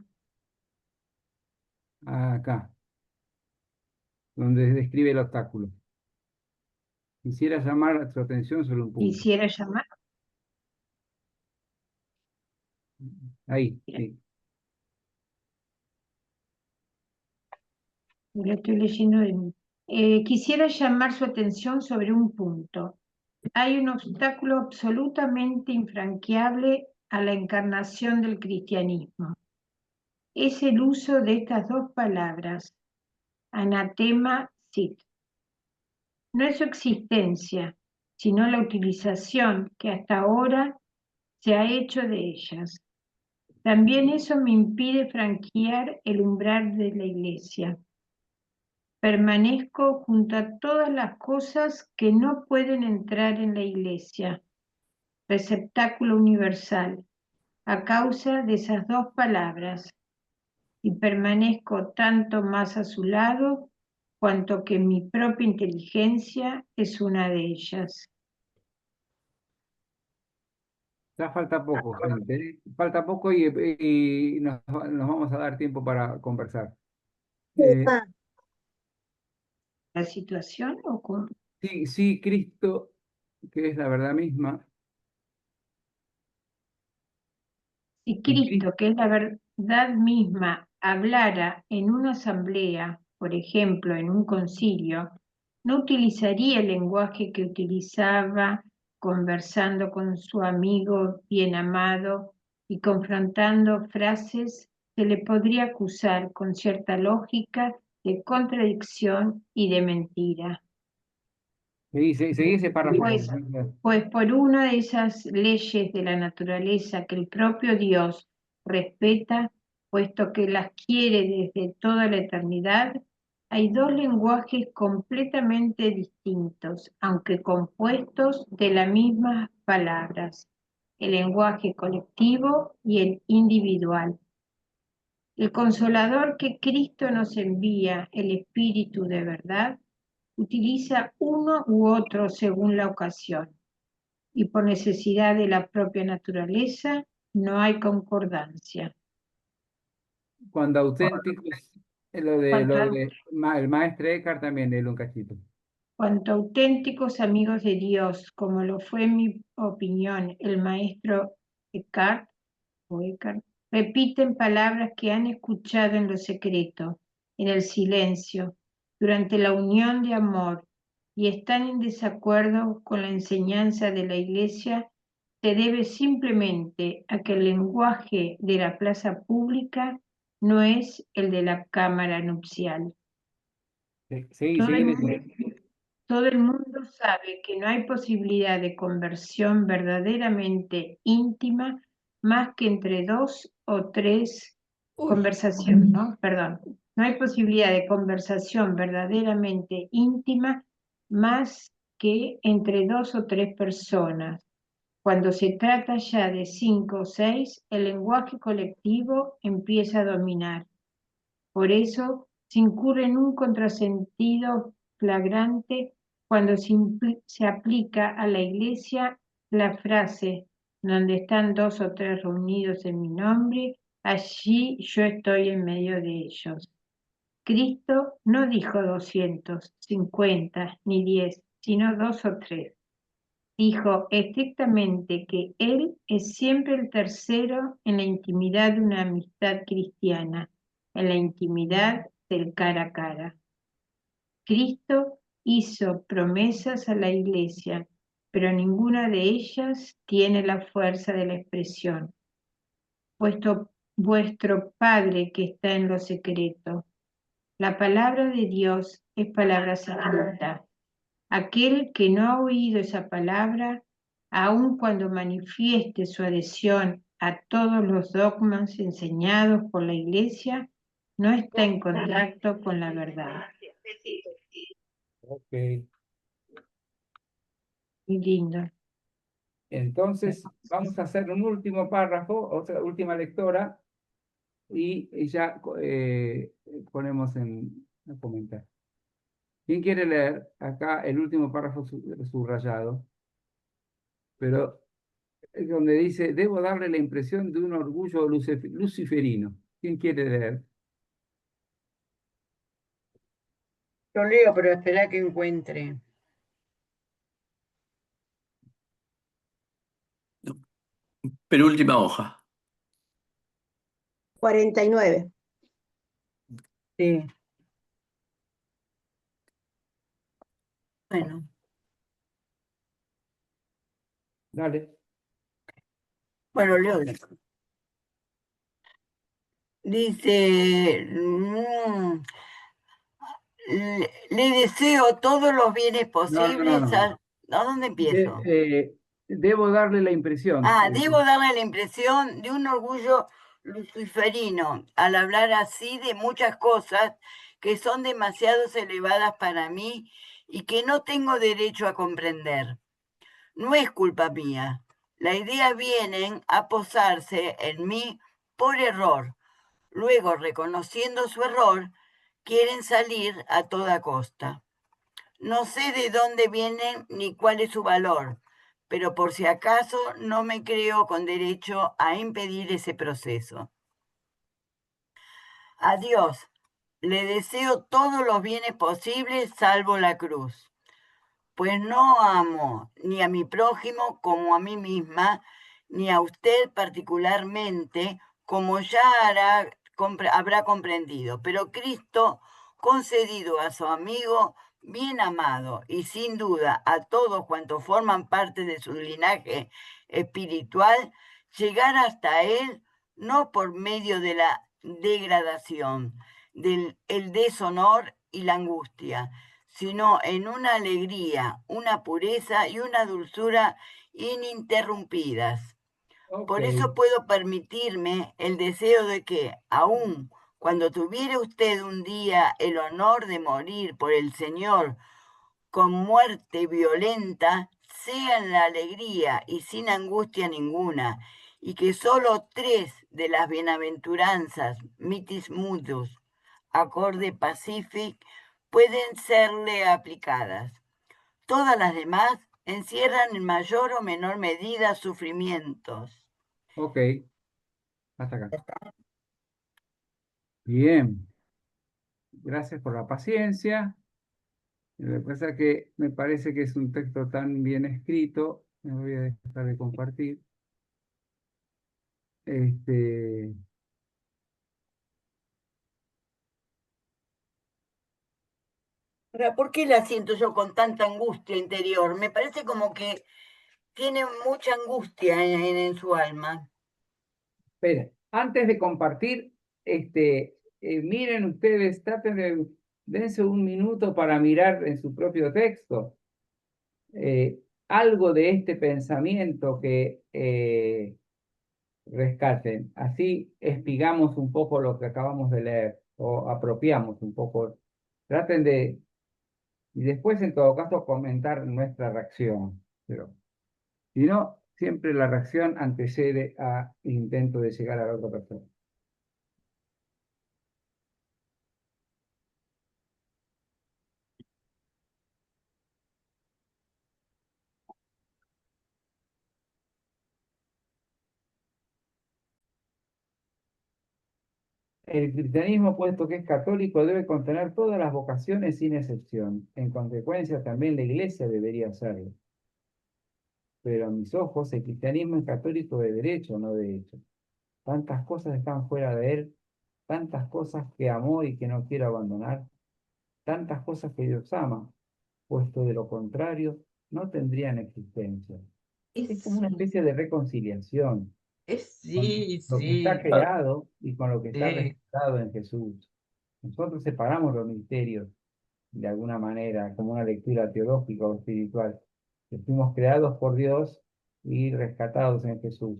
Acá, donde describe el obstáculo. Quisiera llamar su atención sobre un punto. quisiera llamar, Ahí, sí. lo estoy leyendo de mí. quisiera llamar su atención sobre un punto. Hay un obstáculo absolutamente infranqueable a la encarnación del cristianismo. Es el uso de estas dos palabras, anatema sit. No es su existencia, sino la utilización que hasta ahora se ha hecho de ellas. También eso me impide franquear el umbral de la iglesia. Permanezco junto a todas las cosas que no pueden entrar en la iglesia, receptáculo universal, a causa de esas dos palabras, y permanezco tanto más a su lado cuanto que mi propia inteligencia es una de ellas. Ya falta poco, gente. Falta poco y nos vamos a dar tiempo para conversar. ¿La situación o con... Sí, Cristo, que es la verdad misma. Si Cristo, que es la verdad misma, hablara en una asamblea, por ejemplo, en un concilio, no utilizaría el lenguaje que utilizaba conversando con su amigo bien amado y confrontando frases, se le podría acusar con cierta lógica de contradicción y de mentira. Seguí ese párrafo. Pues por una de esas leyes de la naturaleza que el propio Dios respeta, puesto que las quiere desde toda la eternidad, hay dos lenguajes completamente distintos, aunque compuestos de las mismas palabras, el lenguaje colectivo y el individual. El consolador que Cristo nos envía, el Espíritu de verdad, utiliza uno u otro según la ocasión, y por necesidad de la propia naturaleza no hay concordancia. Cuando auténticos, lo de el maestro Eckhart también, léelo un cachito. Cuanto auténticos amigos de Dios, como lo fue en mi opinión el maestro Eckhart, repiten palabras que han escuchado en lo secreto, en el silencio, durante la unión de amor, y están en desacuerdo con la enseñanza de la Iglesia, se debe simplemente a que el lenguaje de la plaza pública no es el de la cámara nupcial. Todo el mundo sabe que no hay posibilidad de conversión verdaderamente íntima más que entre dos o tres conversaciones, ¿no? Perdón. No hay posibilidad de conversación verdaderamente íntima más que entre dos o tres personas. Cuando se trata ya de 5 o 6, el lenguaje colectivo empieza a dominar. Por eso se incurre en un contrasentido flagrante cuando se aplica a la Iglesia la frase, donde están 2 o 3 reunidos en mi nombre, allí yo estoy en medio de ellos. Cristo no dijo 250 ni 10, sino 2 o 3. Dijo estrictamente que Él es siempre el tercero en la intimidad de una amistad cristiana, en la intimidad del cara a cara. Cristo hizo promesas a la Iglesia, pero ninguna de ellas tiene la fuerza de la expresión. Vuestro Padre que está en lo secreto. La palabra de Dios es palabra secreta. Aquel que no ha oído esa palabra, aun cuando manifieste su adhesión a todos los dogmas enseñados por la Iglesia, no está en contacto con la verdad. Ok. Muy lindo. Entonces, vamos a hacer un último párrafo, otra última lectora, y ya ponemos en comentar. ¿Quién quiere leer acá el último párrafo subrayado? Pero donde dice, debo darle la impresión de un orgullo luciferino. ¿Quién quiere leer? Yo leo, pero espera que encuentre. Penúltima hoja. 49. Sí. Bueno, Dale. bueno, leo. Dice, le deseo todos los bienes No, no, no, posibles. no. ¿A dónde empiezo? Debo darle la impresión. Debo darle la impresión de un orgullo luciferino al hablar así de muchas cosas que son demasiado elevadas para mí y que no tengo derecho a comprender. No es culpa mía. Las ideas vienen a posarse en mí por error. Luego, reconociendo su error, quieren salir a toda costa. No sé de dónde vienen ni cuál es su valor, pero por si acaso no me creo con derecho a impedir ese proceso. A Dios le deseo todos los bienes posibles salvo la cruz, pues no amo ni a mi prójimo como a mí misma, ni a usted particularmente, como ya habrá comprendido. Pero Cristo, concedido a su amigo bien amado y sin duda a todos cuantos forman parte de su linaje espiritual, llegar hasta él no por medio de la degradación, del el deshonor y la angustia, sino en una alegría, una pureza y una dulzura ininterrumpidas. Ok. Por eso puedo permitirme el deseo de que, aun cuando tuviere usted un día el honor de morir por el Señor con muerte violenta, sea en la alegría y sin angustia ninguna, y que solo 3 de las bienaventuranzas, mitis mudus, acorde pacific, pueden serle aplicadas. Todas las demás encierran en mayor o menor medida sufrimientos. Ok. Hasta acá. Bien. Gracias por la paciencia. Lo que pasa es que me parece que es un texto tan bien escrito. Me voy a dejar de compartir. Ahora, ¿por qué la siento yo con tanta angustia interior? Me parece como que tiene mucha angustia en su alma. Espera, antes de compartir, miren ustedes, dense un minuto para mirar en su propio texto algo de este pensamiento que rescaten. Así espigamos un poco lo que acabamos de leer o apropiamos un poco. Traten de, y después en todo caso comentar nuestra reacción. Pero si no, siempre la reacción antecede al intento de llegar a la otra persona. El cristianismo, puesto que es católico, debe contener todas las vocaciones sin excepción. En consecuencia, también la Iglesia debería hacerlo. Pero a mis ojos, el cristianismo es católico de derecho, no de hecho. Tantas cosas están fuera de él, tantas cosas que amó y que no quiero abandonar, tantas cosas que Dios ama, puesto de lo contrario, no tendrían existencia. Es como una especie de reconciliación con Sí, lo que está sí, creado y con lo que está sí. registrado en Jesús. Nosotros separamos los misterios de alguna manera, como una lectura teológica o espiritual, que fuimos creados por Dios y rescatados en Jesús.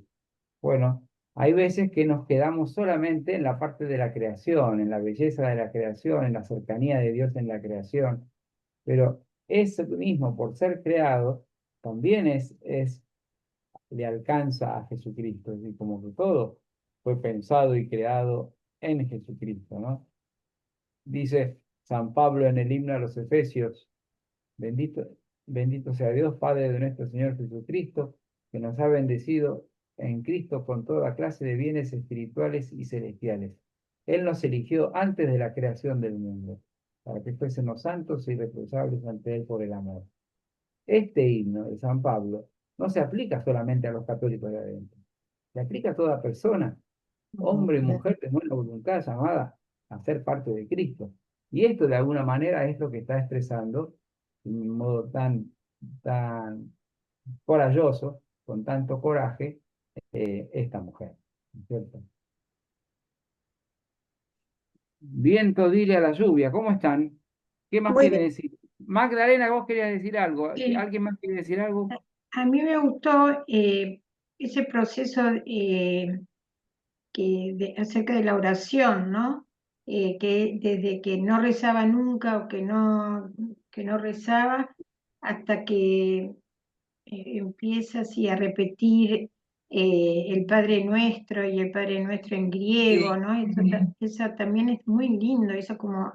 Bueno, hay veces que nos quedamos solamente en la parte de la creación, en la belleza de la creación, en la cercanía de Dios en la creación, pero eso mismo, por ser creado, también le alcanza a Jesucristo, es decir, como que todo fue pensado y creado en Jesucristo, ¿no? Dice San Pablo en el himno a los Efesios, bendito, bendito sea Dios, Padre de nuestro Señor Jesucristo, que nos ha bendecido en Cristo con toda clase de bienes espirituales y celestiales. Él nos eligió antes de la creación del mundo, para que fuésemos santos y irreprochables ante Él por el amor. Este himno de San Pablo no se aplica solamente a los católicos de adentro, se aplica a toda persona, hombre y mujer de buena voluntad llamada a ser parte de Cristo. Y esto de alguna manera es lo que está expresando de un modo tan corajoso, con tanto coraje, esta mujer, ¿no es cierto? Viento, dile a la lluvia, ¿cómo están? ¿Qué más Muy quiere bien. decir? Magdalena, vos querías decir algo. Sí. ¿Alguien más quiere decir algo? A mí me gustó ese proceso acerca de la oración, ¿no? Que desde que no rezaba nunca o que no rezaba hasta que empieza así a repetir el Padre Nuestro y el Padre Nuestro en griego, Sí. ¿no? Eso también es muy lindo, eso como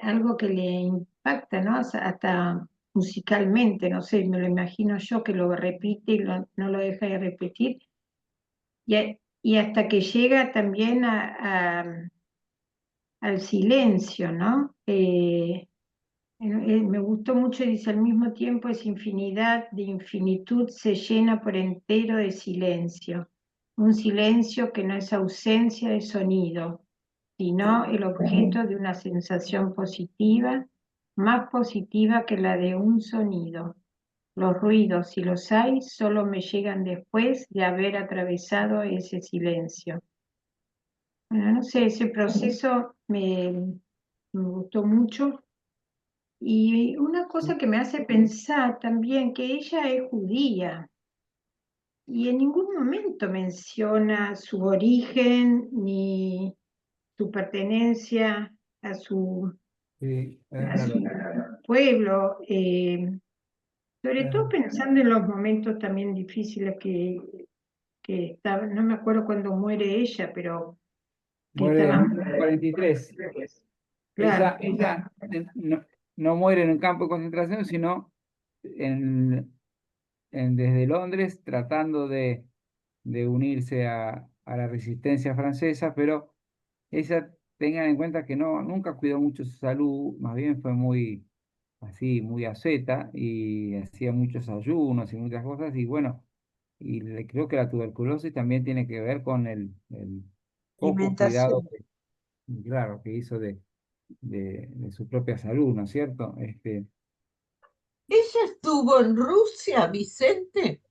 algo que le impacta, ¿no? Hasta musicalmente, no sé, me lo imagino yo que lo repite y no lo deja de repetir. Y hasta que llega también al silencio, ¿no? Me gustó mucho, dice, al mismo tiempo es infinidad de infinitud, se llena por entero de silencio. Un silencio que no es ausencia de sonido, sino el objeto de una sensación positiva, más positiva que la de un sonido. Los ruidos, si los hay, solo me llegan después de haber atravesado ese silencio. Bueno, no sé, ese proceso me gustó mucho. Y una cosa que me hace pensar también que ella es judía y en ningún momento menciona su origen ni su pertenencia a su, Sí, es a su verdad. pueblo, sobre todo pensando en los momentos también difíciles que estaba, no me acuerdo cuándo muere ella, pero que Muere estaba... en 1943. Claro, Ella no muere en un campo de concentración, sino desde Londres tratando de unirse a la resistencia francesa, pero ella, tengan en cuenta que nunca cuidó mucho su salud, más bien fue muy así, muy asceta y hacía muchos ayunos y muchas cosas, y bueno, creo que la tuberculosis también tiene que ver con el poco cuidado, Alimentación. claro, que hizo de su propia salud, ¿no es cierto? ¿Ella estuvo en Rusia, Vicente?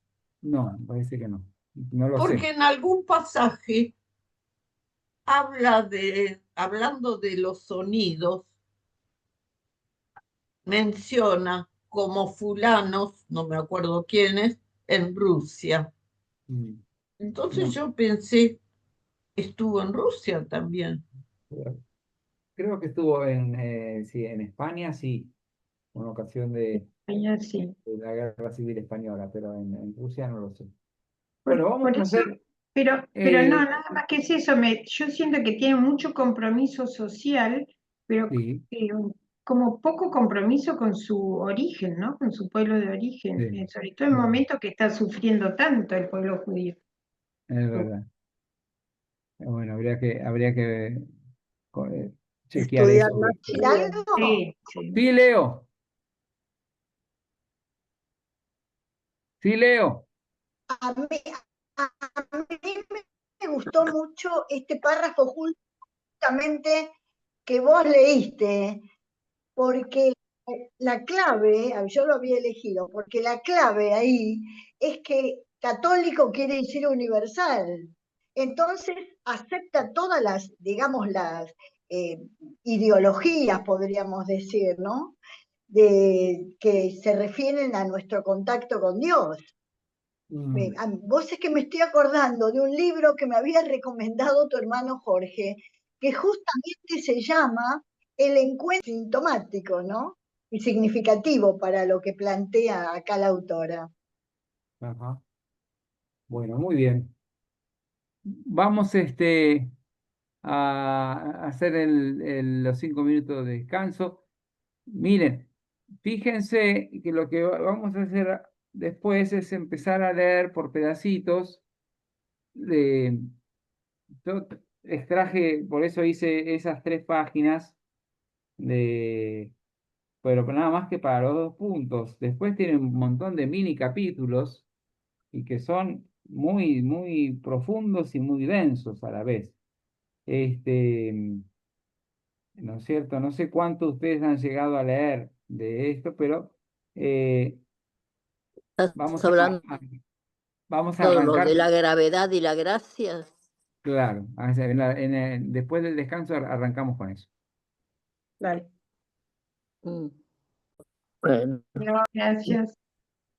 No, parece que no, no lo Porque sé. en algún pasaje hablando de los sonidos, menciona como fulanos, no me acuerdo quiénes, en Rusia. Mm, Entonces No, yo pensé, estuvo en Rusia también. creo que estuvo sí, en España, sí, en ocasión ella sí. de la Guerra Civil Española, pero en Rusia no lo sé. Por, Bueno, vamos por a eso, hacer, pero no, eh, nada más que es eso, yo siento que tiene mucho compromiso social, pero sí, eh, como poco compromiso con su origen, ¿no? Con su pueblo de origen, sí, sobre todo en momentos que está sufriendo tanto el pueblo judío. es verdad. Bueno, habría que chequear Estudiar eso. más. ¿Decir algo? Sí, sí. Sí, Leo, sí, Leo. A mí, a mí me gustó mucho este párrafo justamente que vos leíste, porque la clave, yo lo había elegido, porque la clave ahí es que católico quiere decir universal. Entonces acepta todas las, digamos, las eh, ideologías, podríamos decir, ¿no? Que se refieren a nuestro contacto con Dios. Mm, Vos es que me estoy acordando de un libro que me había recomendado tu hermano Jorge, que justamente se llama El encuentro sintomático, ¿no? Y significativo para lo que plantea acá la autora. ajá. Bueno, muy bien. Vamos a hacer los 5 minutos de descanso. Miren, fíjense que lo que vamos a hacer después es empezar a leer por pedacitos. De, yo extraje, por eso hice esas 3 páginas, de, pero nada más que para los 2 puntos. Después tienen un montón de mini capítulos y que son muy, muy profundos y muy densos a la vez. ¿No es cierto? No sé cuántos ustedes han llegado a leer de esto, pero vamos Estás hablando vamos a de lo arrancar, de la gravedad y la gracia. claro, después del descanso arrancamos con eso. Dale. Bueno, No, gracias.